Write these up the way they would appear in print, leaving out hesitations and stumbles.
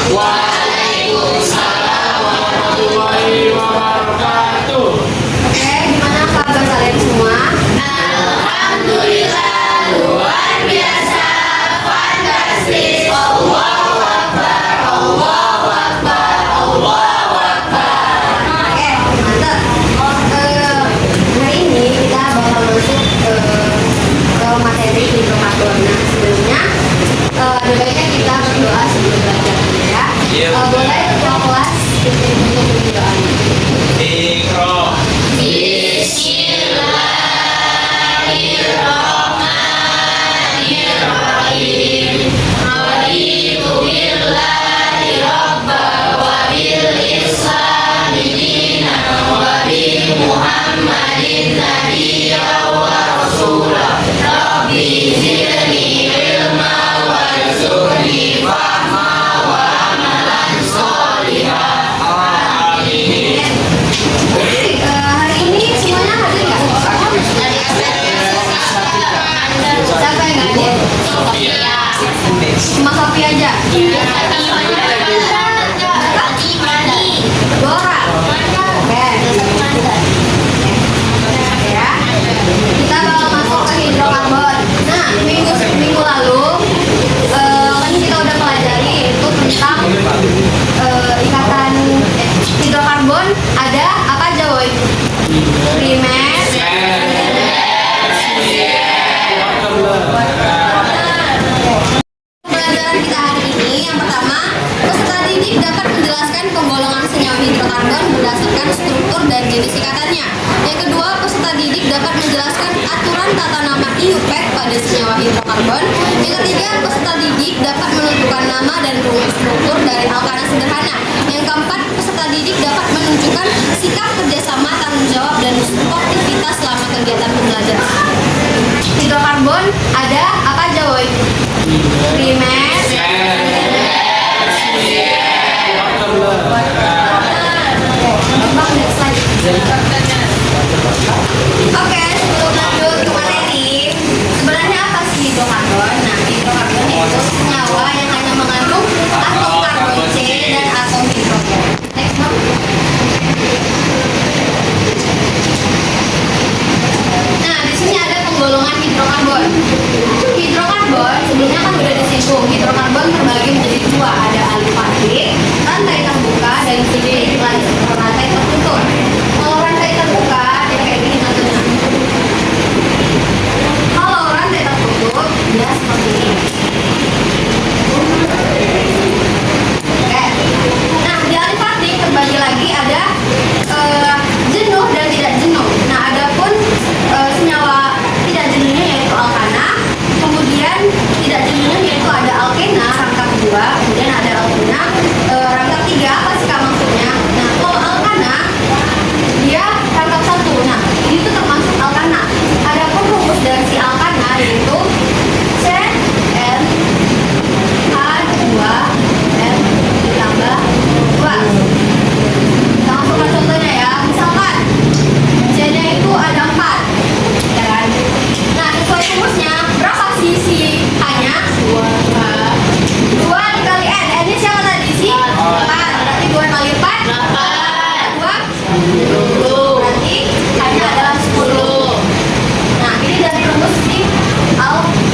Waalaikumsalam warahmatullahi wabarakatuh. Oke, gimana kabar kalian semua? Alhamdulillah, luar biasa, fantastis. Allahu Akbar, Allahu Akbar, Allahu Akbar. Oke, mantap. Hari ini kita bakal masuk ke materi hidrokarbon. Nah, sebelumnya ada baiknya kita berdoa sebelum belajar ya. Boleh ketua kelas untuk berdoa. Iqra. Bismillahirrahmanirrahim. Raditu billahi rabban wa bil islami dinan wa bi Muhammadin nabiyyan wa rasulah. Rabbi zidni ilma warzuqni fahma wa amalan sholihan. Amin. Hari ini semuanya hadir nggak? Siapa yang nggak hadir? Cuma Sofi aja. Dora. Oke. Ya. Kita bakal masuk ke hidrokarbon. Nah, minggu lalu kan kita udah pelajari itu tentang ikatan hidrokarbon ada apa aja, Woy? Primer. Pelajaran kita hari ini yang pertama, peserta didik dapat menjelaskan penggolongan senyawa hidrokarbon berdasarkan struktur dan jenis ikatannya. Yang kedua, peserta didik dapat menjelaskan aturan tata nama IUPAC pada senyawa hidrokarbon. Yang ketiga, peserta didik dapat menentukan nama dan rumus struktur dari alkana sederhana. Yang keempat, peserta didik dapat menunjukkan sikap kerjasama, tanggung jawab, dan sportivitas selama kegiatan pembelajaran. Hidrokarbon ada apa aja, Woy? Primer. Oke, sebelum lanjut ke materi, sebenarnya apa sih hidrokarbon? Nah, hidrokarbon itu senyawa yang hanya mengandung atom karbon C dan atom hidrogen. Next, Mom. Nah, di sini ada penggolongan hidrokarbon. Hidrokarbon sebelumnya kan udah disinggung. Hidrokarbon terbagi menjadi dua, ada alifatik, rantai terbuka, dan siderik rantai tertutup. Kalau rantai terbuka dia kayak gini bentuknya. Kalau rantai tertutup dia seperti ini. Oke. Nah, di alifatik terbagi lagi ada jenuh dan tidak jenuh. Nah, adapun senyawa tidak jenuhnya yaitu alkana, kemudian tidak jenuhnya yaitu ada alkena rangkap 2, kemudian ada alkena rangkap 3. Apa sih Kak maksudnya? Nah, kalau alkana dia rangkap 1. Nah, ini tuh termasuk alkana. Adapun rumus dari si alkana yaitu CN H2N ditambah 2. Kita masukkan contohnya ya. Misalkan C-nya itu ada 4, ya kan? Nah, sesuai rumusnya berapa sih si H-nya? 2 dikali N. N-nya siapa tadi sih? 4. Berarti 2 kali 4 2 Berarti H-nya adalah 10. Nah, ini dari rumus si alkana.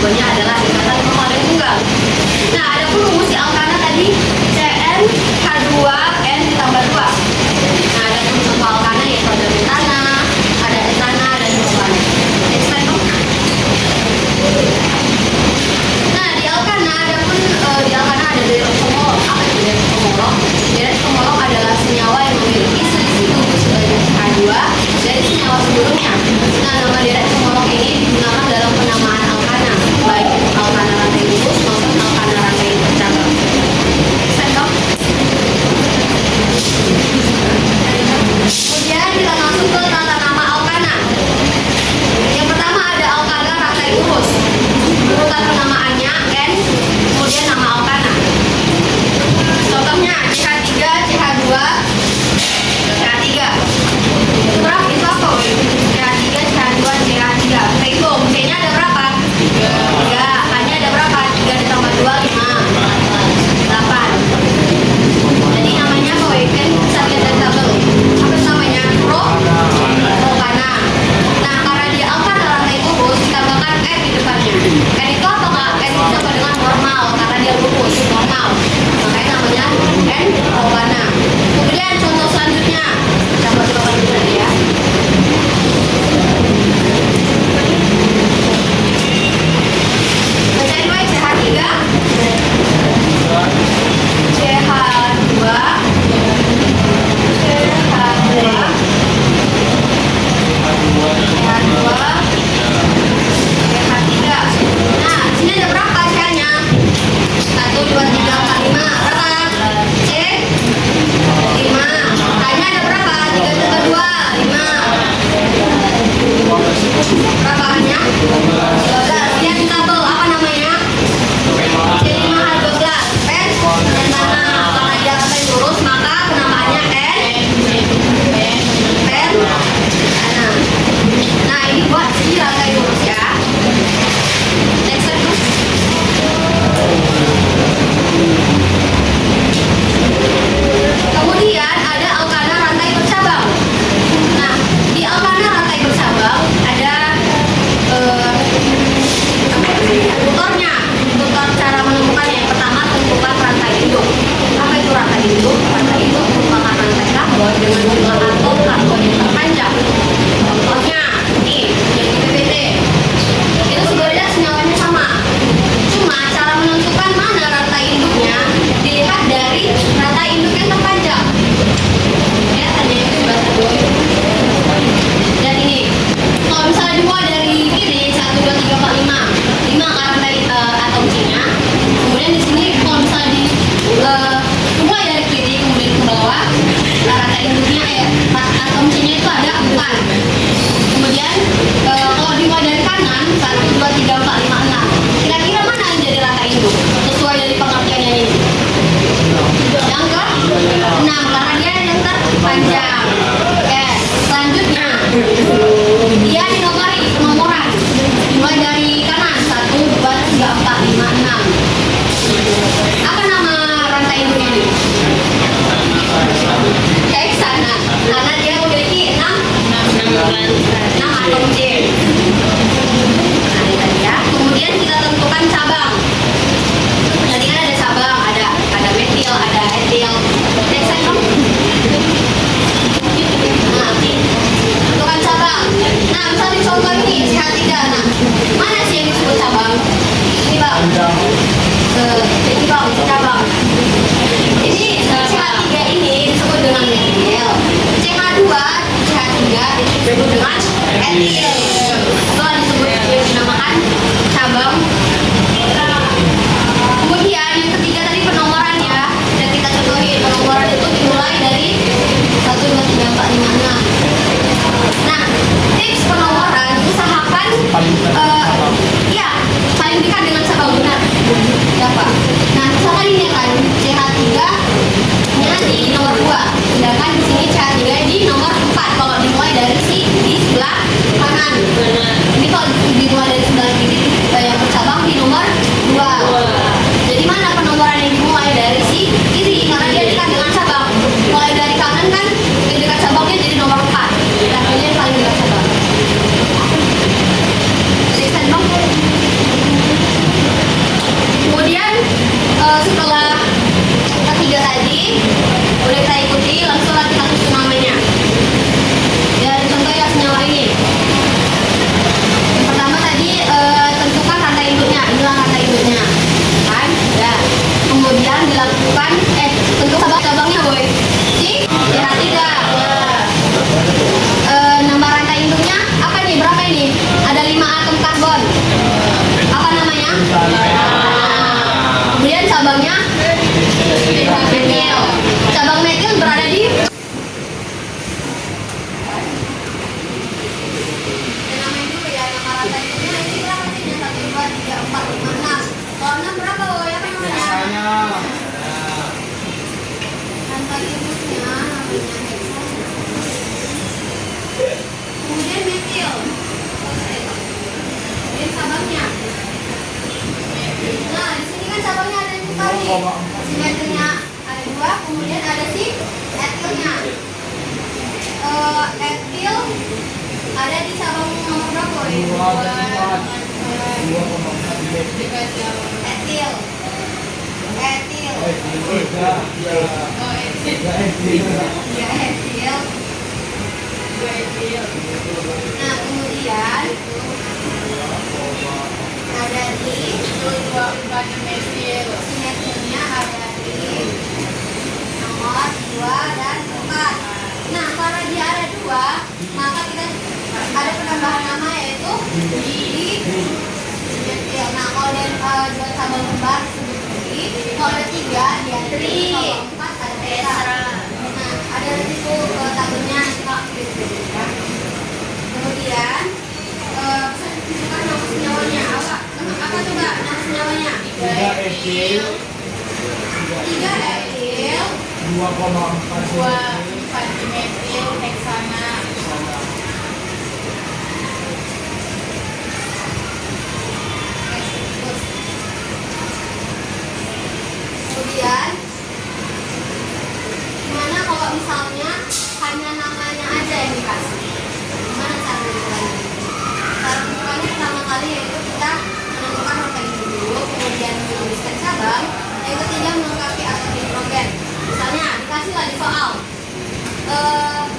jawabannya adalah ikatan kembali tunggal. Nah, ada pun rumus di alkana tadi Cn H2N ditambah 2. Nah, ada pun contoh alkana yaitu ada metana, ada etana, dan propana. Next slide dong. Nah, di alkana ada pun ada deret homolog. Apa itu deret homolog? Deret homolog adalah senyawa yang memiliki selisih gugus sebanyak H2 dari senyawa sebelumnya. Nah, nama deret homolog ini digunakan dalam penamaan alkana, baik alkana rantai lurus maupun alkana rantai bercabang. Next dong. Kemudian kita masuk ke tata nama alkana. Yang pertama ada alkana rantai lurus. Urutan penamaannya N, kemudian nama alkana. Contohnya CH3, CH2, CH3. Itu berapa? Itu apa? CH3, CH2, CH3. Hitung, C-nya ada berapa? 3. H-nya ada berapa? 3 ditambah 2, 5. 8. Jadi namanya apa? Kan bisa lihat dari tabel. Apa itu namanya? Propana. Nah, karena dia alkana rantai lurus, ditambahkan N di depannya. N itu apa nggak? N itu sama dengan normal, karena dia lurus, normal. Makanya namanya N propana. Kemudian contoh selanjutnya, kita buat dulu ya. Bacain baik CH3, CH2, Nah, sini ada berapa C-nya? 1, 2, 3, 4, 5. Berapa? C 5. H-nya ada berapa? 3 tambah 2, 5. Berapa H-nya? 12. Lihat di tabel, apa namanya? C5H12. Pen dan mana? Karena dia rantai lurus, maka penamaannya N. Pen. Nah, ini buat si rantai lurus ya. Next slide, terus. Kemudian ada alkana rantai bercabang. Nah, di alkana rantai bercabang ada tutornya. Tutor cara menemukannya. Yang pertama, tentukan rantai induk. Apa itu rantai induk? Rantai induk merupakan rantai karbon dengan jumlah atom karbon yang terpanjang. Contohnya, nih, yang PPT. Itu sebenarnya senyawanya sama. Cuma cara menentukan mana rantai induknya dilihat dari rantai induk yang terpanjang. Ya, tadi itu bahasa doi. Dan ini, kalau misalnya dimulai dari kiri 1, 2, 3, 4, 5, 5 kan rantai atom C-nya. Kemudian di sini kalau misalnya dimulai dari kiri kemudian ke bawah, rantai induknya atom C-nya itu ada 4. Kemudian kalau dimulai dari kanan 1, 2, 3, 4, 5, 6. Kira-kira mana yang jadi rantai induk? Sesuai dari pengertiannya ini. Yang ke 6 karena dia yang terpanjang. Oke, selanjutnya dia dinomori penomoran. Dimulai dari kanan 1, 2, 3, 4, 5, 6. Apa nama rantai induknya ini? Hexana. Karena dia memiliki 6 atom C. Nah, ini tadi ya. Kemudian kita tentukan cabang. Tadi kan ada cabang, ada metil, ada etil. Next slide dong. Nah, tentukan cabang. Nah, misalnya contoh ini CH3. Nah, mana sih yang disebut cabang? Ini bang. Jadi bang, itu cabang. Ini CH3 ini disebut dengan metil. CH2, CH3 itu disebut dengan etil. Setelah disebut dinamakan cabang. Kemudian yang ketiga tadi penomoran ya. Dan kita contohin penomoran itu dimulai dari 1, 2, 3, 4, 5, 6. Nah, tips penomoran usahakan ya paling dekat dengan cabang benar. Ya Pak. Nah, misalkan ini kan CH3 nya di nomor 2, sedangkan di sini CH3 di nomor 4 kalau dimulai dari si di sebelah kanan. Ini kalau dimulai dari sebelah kiri yang bercabang di nomor 2. Jadi mana penomoran yang dimulai dari si kiri karena dia dekat dengan cabang. Mulai dari kanan kan yang dekat cabangnya jadi nomor 4. Dan ini paling dekat cabang. Jadi, Kemudian cabangnya metil. Cabang metil berada di namain dulu ya, nama rantai ini berapa sih? 1, 2, 3, 4, 5, 6. Kalau 6 berapa Woy? Apa namanya? Rantai induknya namanya heksa. Kemudian metil. Kemudian cabangnya. Nah, di sini kan cabangnya ada yang kali. Si metilnya ada 2, kemudian ada si etilnya. Etil ada di cabang nomor berapa? Etil. Etil. Ya, etil. Nah, kemudian ada di metilnya ada di nomor 2 dan 4. Nah, karena dia ada 2, maka kita ada penambahan nama yaitu di metil. Nah, kalau dia dua cabang kembar disebut di. Kalau ada 3 dia tri. Kalau 4 ada tetra. Nah, ada di situ tabelnya Kak. Kemudian bisa ditunjukkan nama senyawanya. Apa coba nama senyawanya? 3 etil 3 etil 2,4 dimetil heksana. Kemudian gimana kalau misalnya hanya namanya aja yang dikasih? Gimana cara menentukannya? Cara menentukannya pertama kali yaitu kita menentukan rantai dulu, kemudian menuliskan cabang, yang ketiga melengkapi atau hidrogen. Misalnya dikasihlah di soal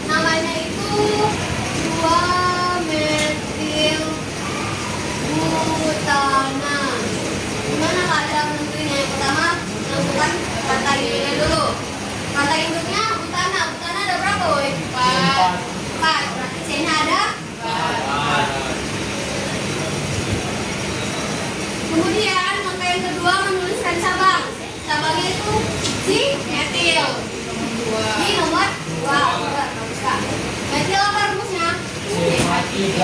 namanya itu 2-metil butana. Gimana cara menentuinya? Yang pertama menentukan rantai induknya dulu. Rantai induknya butana. Butana ada berapa, Woy? 4. Berarti C-nya ada 4. Kemudian langkah yang kedua menuliskan cabang. Cabangnya itu si metil. Di nomor 2. Bagus, Kak. Metil apa rumusnya? CH3.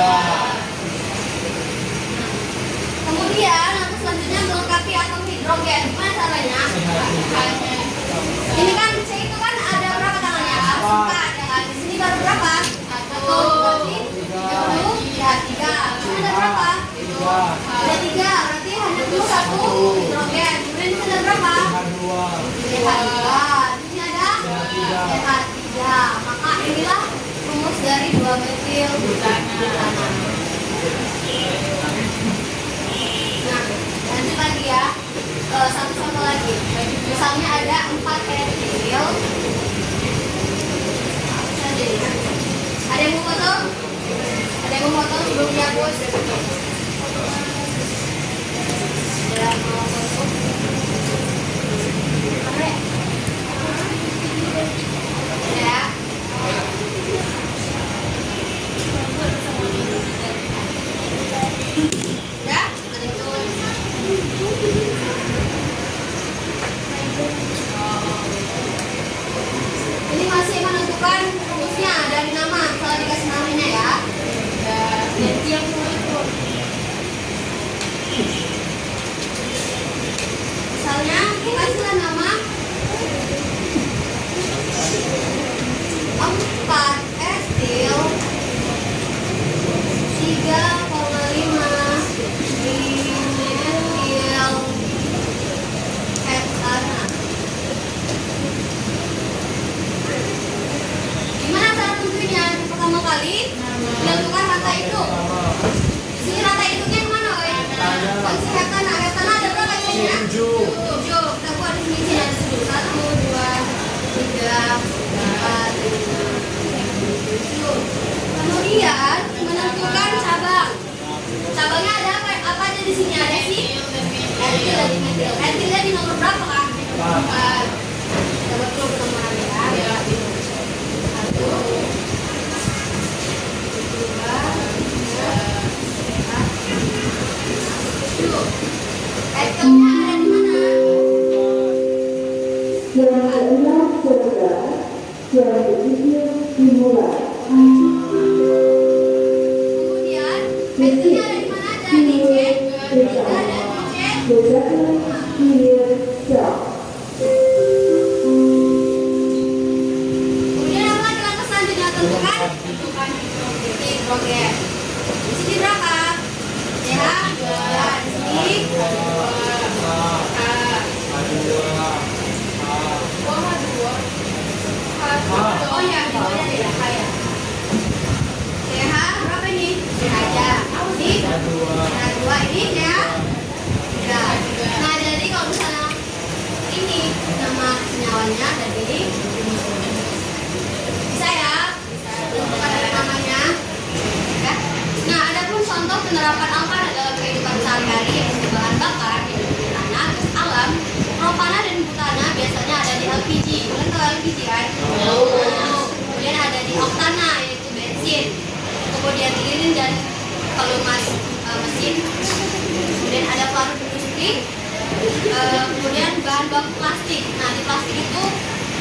Kemudian langkah selanjutnya melengkapi atom hidrogen. Gimana caranya? Ini kan C itu kan ada berapa tangannya? 4 ya kan? Di sini baru berapa? 1. Berarti 3. Ini ada berapa? Ada 3. Berarti hanya perlu 1 hidrogen. Kemudian ini ada berapa? CH2. Di sini ada CH3. Maka inilah rumus dari 2-metil butana. Nah, lanjut lagi ya. Satu contoh lagi. Misalnya ada 4 etil. Ada yang mau foto? Ada yang mau foto sebelum dihapus? Ada mau foto? Ada? Ya. Ya, ini masih menentukan rumusnya dari nama, kalau dikasih namanya ya. Misalnya kasihlah nama 4 etil 3,5 dimetil heksana. Gimana cara tentunya? Pertama kali menentukan rantai induk. Di sini rantai induknya yang mana, Woy? Si heksana. Heksana ada berapa jenisnya? 7. Kita buat di sini ada 1, 2, 3, 4, 5, 7. Kemudian menentukan cabang. Cabangnya ada apa aja di sini? Ada si etil dan dimetil. Etilnya di nomor berapa, Kak? 4. Kita buat dulu penomorannya ya. 1, 2, 3, 4, 5, 7. Metrilnya ada di mana? Yang keenam saudara, yang berpikir dimulai. Kemudian metrilnya ada di mana? Ada di C. Ada di C. Bedakan hilir sel. Kemudian apa langkah selanjutnya? Tentukan hidrogen. Di sini berapa? Ya, di sini oh ya, hidrogen tidak kaya. CH berapa ini? CH aja. Ini CH2 ini ya. Nah, jadi kalau misalnya ini nama senyawanya jadi bisa ya, tentukan ada namanya. Ya. Nah, ada pun contoh penerapan alkana dalam kehidupan sehari-hari yang bahan bakar yang anak alam, propana dan butana biasanya ada di LPG. Kalian tahu LPG kan? Kemudian ada di oktana yaitu bensin. Kemudian lilin dan pelumas mesin. Kemudian ada pelarut industri. Kemudian bahan baku plastik. Nah, di plastik itu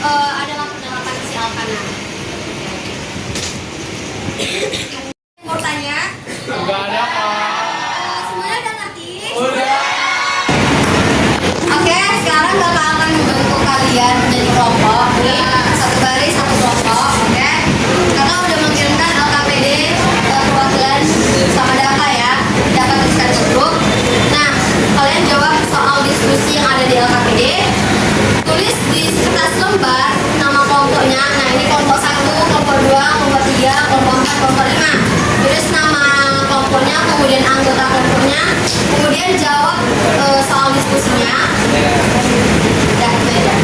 adalah penerapan isi alkana. Mau tanya? Enggak ada, Pak. Semuanya udah ngerti? Udah. Oke, sekarang kakak akan membantu kalian menjadi kelompok. Nih, satu baris, satu kelompok. Oke, kakak udah mengirimkan LKPD perwakilan sama data ya. Dapat tuliskan di grup. Nah, kalian jawab soal diskusi yang ada di LKPD. Tulis di kertas lembar nama kelompoknya. Nah, ini kelompok 1, kelompok 2, kelompok 3, kelompok 4, kelompok 5. Tulis nama kelompoknya, kemudian anggota kelompoknya, kemudian jawab soal diskusinya. Ya, itu aja.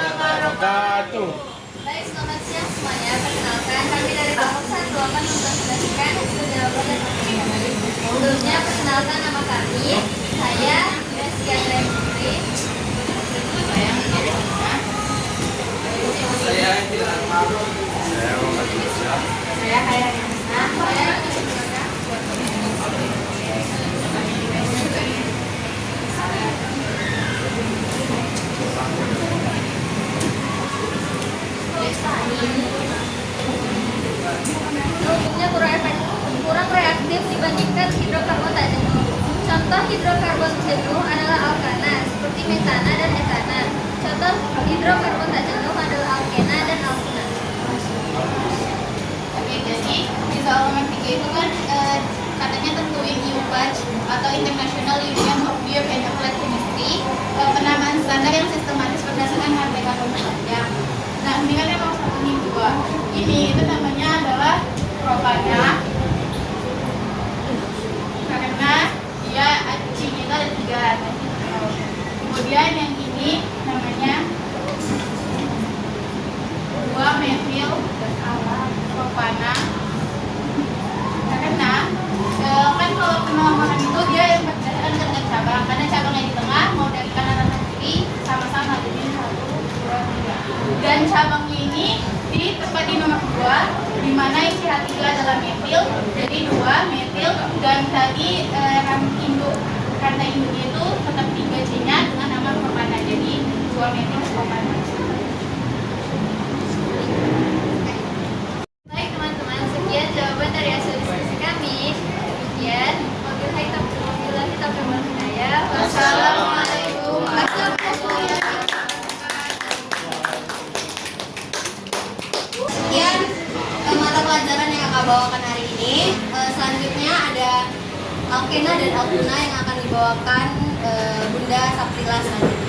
Wabarakatuh. Baik, selamat siang semuanya. Perkenalkan, kami dari kelompok 1 akan mempresentasikan hasil jawaban dan pertanyaan. Sebelumnya, perkenalkan nama kami. Saya Reski Andrea Putri. Saya Kaya Rizna. Saya umumnya kurang reaktif dibandingkan hidrokarbon tak jenuh. Contoh hidrokarbon jenuh adalah alkana seperti metana dan etana. Contoh hidrokarbon tak jenuh adalah alkena dan alkena. Oke, jadi di halaman 3 itu kan katanya tentuin EU batch atau International Union of Beer and Applied Chemistry, penamaan standar yang sistematis berdasarkan harga karbon panjang. Nah, ini kan yang nomor 1 nih 2. Ini itu namanya adalah propana karena dia C-nya itu ada 3. Kemudian yang ini namanya 2-metil propana karena kan kalau penamakan itu dia yang berdasarkan dengan cabang, karena cabangnya di tengah mau dari kanan atau kiri sama-sama jadi 1, 2, 3. Dan cabangnya ini di tempat di nomor 2 di mana isi H3 adalah metil, jadi 2 metil, dan tadi induk kata induknya itu tetap 3 C-nya dengan nama propana, jadi 2 metil propana. pelajaran yang kakak bawakan hari ini. Selanjutnya ada Alkena dan Altuna yang akan dibawakan Bunda Saprila selanjutnya.